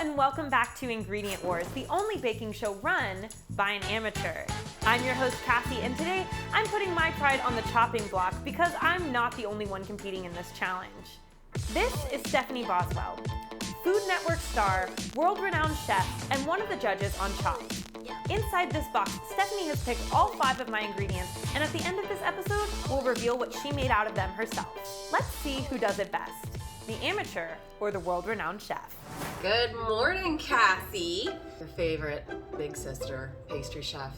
and welcome back to Ingredient Wars, the only baking show run by an amateur. I'm your host, Cassie, and today I'm putting my pride on the chopping block because I'm not the only one competing in this challenge. This is Stephanie Boswell, Food Network star, world-renowned chef, and one of the judges on Chopped. Inside this box, Stephanie has picked all 5 of my ingredients, and at the end of this episode, we'll reveal what she made out of them herself. Let's see who does it best, the amateur or the world-renowned chef. Good morning, Cassie. Your favorite big sister, pastry chef,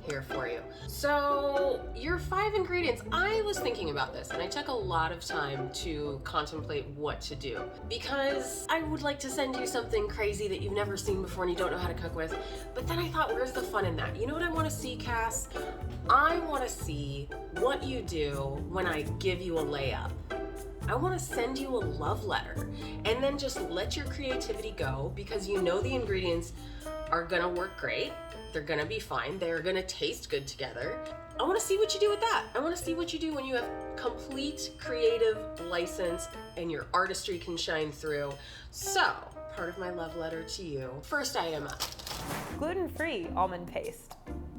here for you. So, your 5 ingredients, I was thinking about this and I took a lot of time to contemplate what to do because I would like to send you something crazy that you've never seen before and you don't know how to cook with. But then I thought, where's the fun in that? You know what I want to see, Cass? I want to see what you do when I give you a layup. I want to send you a love letter and then just let your creativity go because you know the ingredients are gonna work great. They're gonna be fine. They're gonna taste good together. I want to see what you do with that. I want to see what you do when you have complete creative license and your artistry can shine through. So, part of my love letter to you. First item up. Gluten-free almond paste.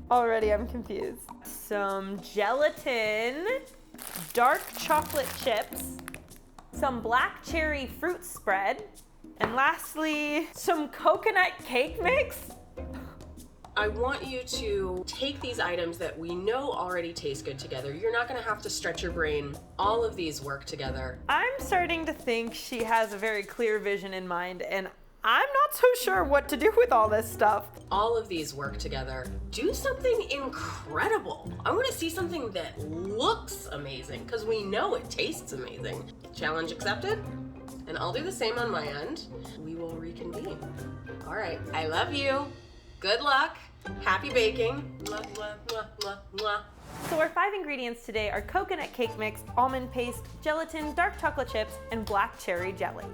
Already I'm confused. Some gelatin, dark chocolate chips, some black cherry fruit spread, and lastly, some coconut cake mix. I want you to take these items that we know already taste good together. You're not gonna have to stretch your brain. All of these work together. I'm starting to think she has a very clear vision in mind, and I'm not so sure what to do with all this stuff. All of these work together. Do something incredible. I want to see something that looks amazing because we know it tastes amazing. Challenge accepted, and I'll do the same on my end. We will reconvene. All right, I love you. Good luck. Happy baking. Mwah, mwah, mwah, mwah, mwah. So our 5 ingredients today are coconut cake mix, almond paste, gelatin, dark chocolate chips, and black cherry jelly.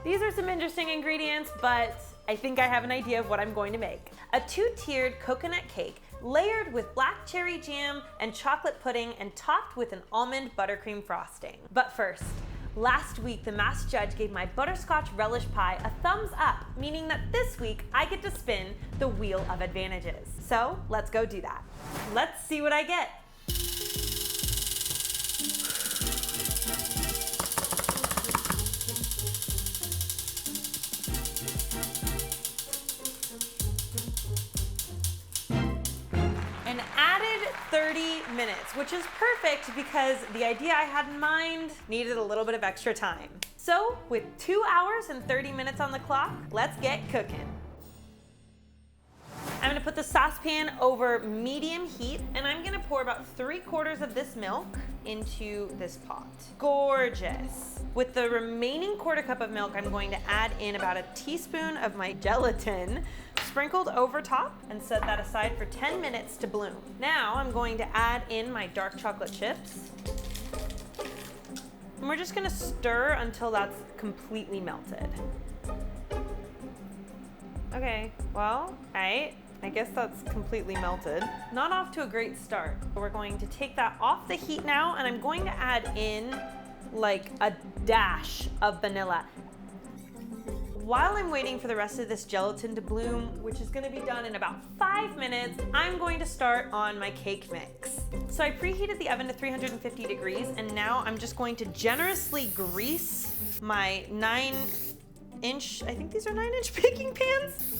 These are some interesting ingredients, but I think I have an idea of what I'm going to make. A 2-tiered coconut cake layered with black cherry jam and chocolate pudding and topped with an almond buttercream frosting. But first, last week the masked judge gave my butterscotch relish pie a thumbs up, meaning that this week I get to spin the wheel of advantages. So let's go do that. Let's see what I get. An added 30 minutes, which is perfect because the idea I had in mind needed a little bit of extra time. So with 2 hours and 30 minutes on the clock, let's get cooking. I'm gonna put the saucepan over medium heat and I'm gonna pour about 3/4 of this milk into this pot. Gorgeous. With the remaining 1/4 cup of milk, I'm going to add in about a teaspoon of my gelatin sprinkled over top and set that aside for 10 minutes to bloom. Now I'm going to add in my dark chocolate chips. And we're just gonna stir until that's completely melted. Okay, well, I guess that's completely melted. Not off to a great start. We're going to take that off the heat now and I'm going to add in like a dash of vanilla. While I'm waiting for the rest of this gelatin to bloom, which is gonna be done in about 5 minutes, I'm going to start on my cake mix. So I preheated the oven to 350 degrees and now I'm just going to generously grease my 9-inch, I think these are 9-inch baking pans.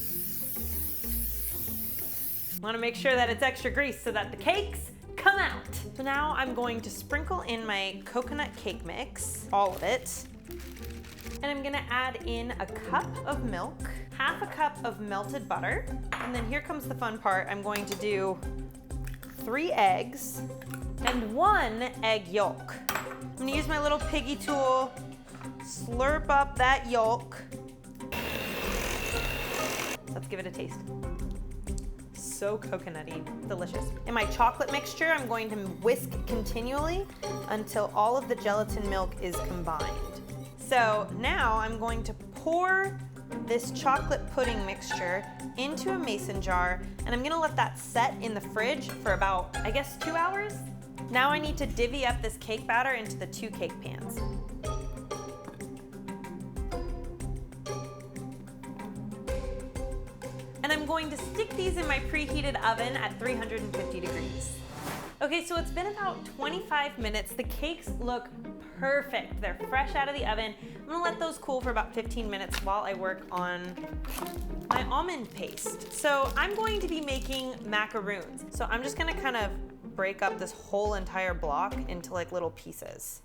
Want to make sure that it's extra grease so that the cakes come out. So now I'm going to sprinkle in my coconut cake mix, all of it. And I'm gonna add in a cup of milk, half a cup of melted butter, and then here comes the fun part. I'm going to do 3 eggs and 1 egg yolk. I'm gonna use my little piggy tool, slurp up that yolk. Let's give it a taste. So coconutty, delicious. In my chocolate mixture, I'm going to whisk continually until all of the gelatin milk is combined. So now I'm going to pour this chocolate pudding mixture into a mason jar and I'm gonna let that set in the fridge for about, I guess, 2 hours. Now I need to divvy up this cake batter into the 2 cake pans. I'm going to stick these in my preheated oven at 350 degrees. Okay, so it's been about 25 minutes. The cakes look perfect. They're fresh out of the oven. I'm gonna let those cool for about 15 minutes while I work on my almond paste. So I'm going to be making macaroons. So I'm just gonna kind of break up this whole entire block into like little pieces.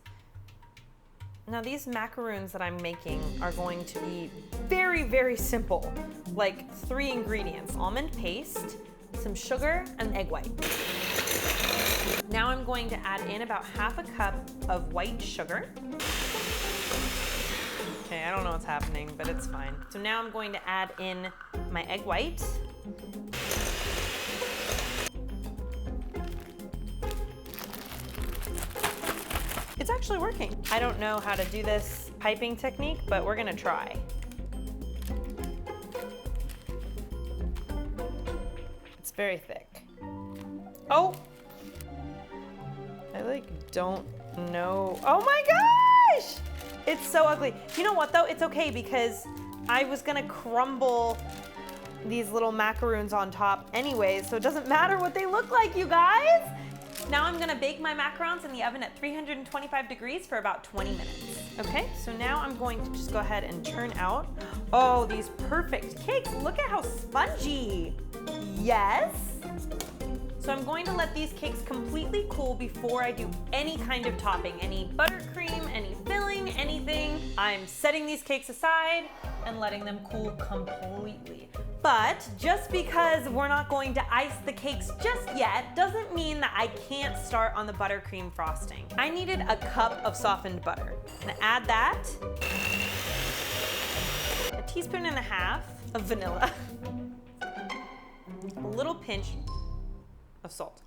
Now these macaroons that I'm making are going to be very, very simple. Like 3 ingredients: almond paste, some sugar, and egg white. Now I'm going to add in about half a cup of white sugar. Okay, I don't know what's happening, but it's fine. So now I'm going to add in my egg white. It's actually working. I don't know how to do this piping technique, but we're gonna try. It's very thick. Oh! I like don't know. Oh my gosh! It's so ugly. You know what though? It's okay because I was gonna crumble these little macaroons on top anyways, so it doesn't matter what they look like, you guys. Now I'm gonna bake my macarons in the oven at 325 degrees for about 20 minutes. Okay, so now I'm going to just go ahead and turn out, oh, these perfect cakes. Look at how spongy. Yes. So I'm going to let these cakes completely cool before I do any kind of topping, any buttercream, any filling, anything. I'm setting these cakes aside and letting them cool completely. But just because we're not going to ice the cakes just yet doesn't mean that I can't start on the buttercream frosting. I needed a cup of softened butter. I'm gonna add that, a teaspoon and a half of vanilla, a little pinch of salt,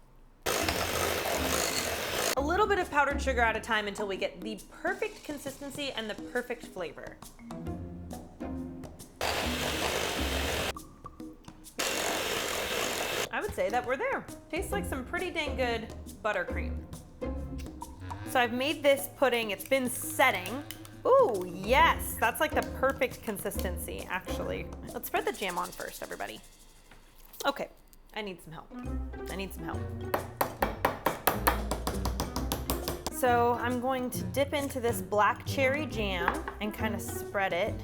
a little bit of powdered sugar at a time until we get the perfect consistency and the perfect flavor. I would say that we're there. Tastes like some pretty dang good buttercream. So I've made this pudding, it's been setting. Ooh, yes, that's like the perfect consistency, actually. Let's spread the jam on first, everybody. Okay, I need some help. So I'm going to dip into this black cherry jam and kind of spread it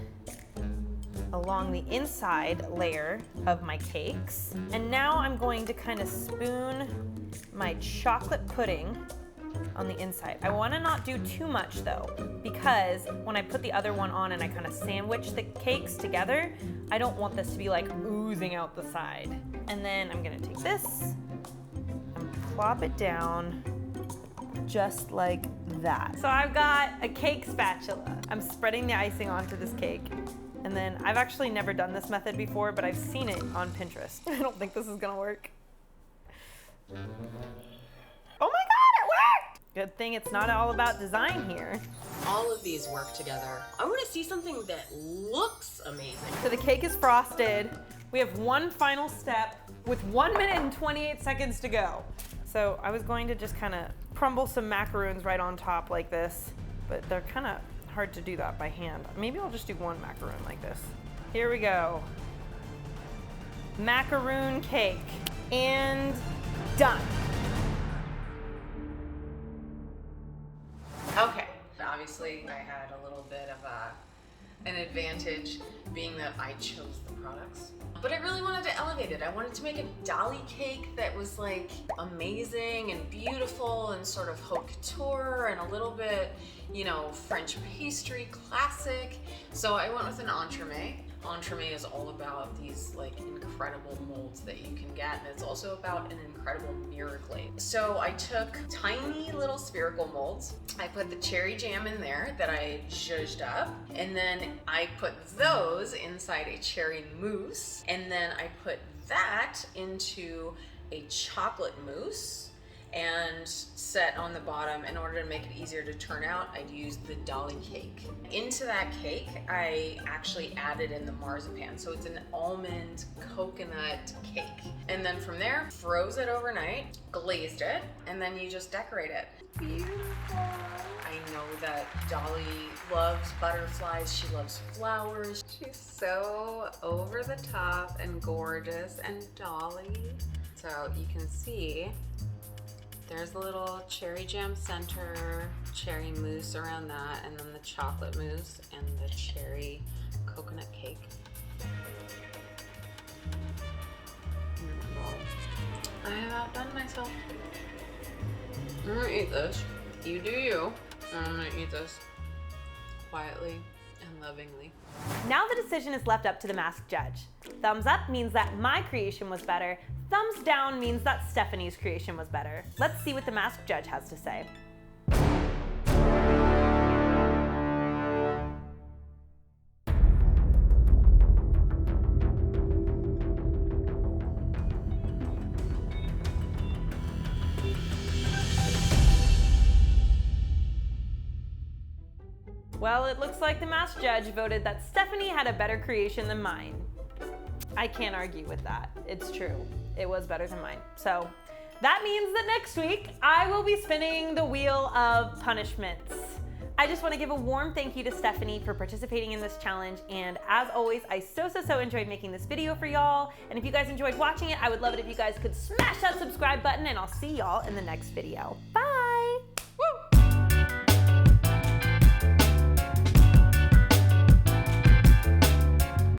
along the inside layer of my cakes. And now I'm going to kind of spoon my chocolate pudding on the inside. I want to not do too much though, because when I put the other one on and I kind of sandwich the cakes together, I don't want this to be like oozing out the side. And then I'm gonna take this and plop it down just like that. So I've got a cake spatula. I'm spreading the icing onto this cake. And then I've actually never done this method before, but I've seen it on Pinterest. I don't think this is gonna work. Oh my God, it worked! Good thing it's not all about design here. All of these work together. I want to see something that looks amazing. So the cake is frosted. We have one final step with 1 minute and 28 seconds to go. So I was going to just kind of crumble some macaroons right on top like this, but they're kind of hard to do that by hand. Maybe I'll just do one macaroon like this. Here we go. Macaroon cake. And done. Okay. Obviously, I had a little bit of an advantage being that I chose the products. But I really wanted to elevate it. I wanted to make a dolly cake that was like amazing and beautiful and sort of haute couture and a little bit, you know, French pastry classic. So I went with an entremet. Entremet is all about these like incredible molds that you can get, and it's also about an incredible mirror glaze. So I took tiny little spherical molds. I put the cherry jam in there that I zhuzhed up, and then I put those inside a cherry mousse, and then I put that into a chocolate mousse, and set on the bottom. In order to make it easier to turn out, I'd use the Dolly cake. Into that cake, I actually added in the marzipan. So it's an almond coconut cake. And then from there, froze it overnight, glazed it, and then you just decorate it. Beautiful. I know that Dolly loves butterflies. She loves flowers. She's so over the top and gorgeous and Dolly. So you can see there's a little cherry jam center, cherry mousse around that, and then the chocolate mousse and the cherry coconut cake. I have outdone myself. I'm gonna eat this. You do you. I'm gonna eat this quietly and lovingly. Now the decision is left up to the masked judge. Thumbs up means that my creation was better. Thumbs down means that Stephanie's creation was better. Let's see what the masked judge has to say. Well, it looks like the masked judge voted that Stephanie had a better creation than mine. I can't argue with that. It's true. It was better than mine. So that means that next week I will be spinning the wheel of punishments. I just want to give a warm thank you to Stephanie for participating in this challenge. And as always, I so enjoyed making this video for y'all. And if you guys enjoyed watching it, I would love it if you guys could smash that subscribe button, and I'll see y'all in the next video. Bye!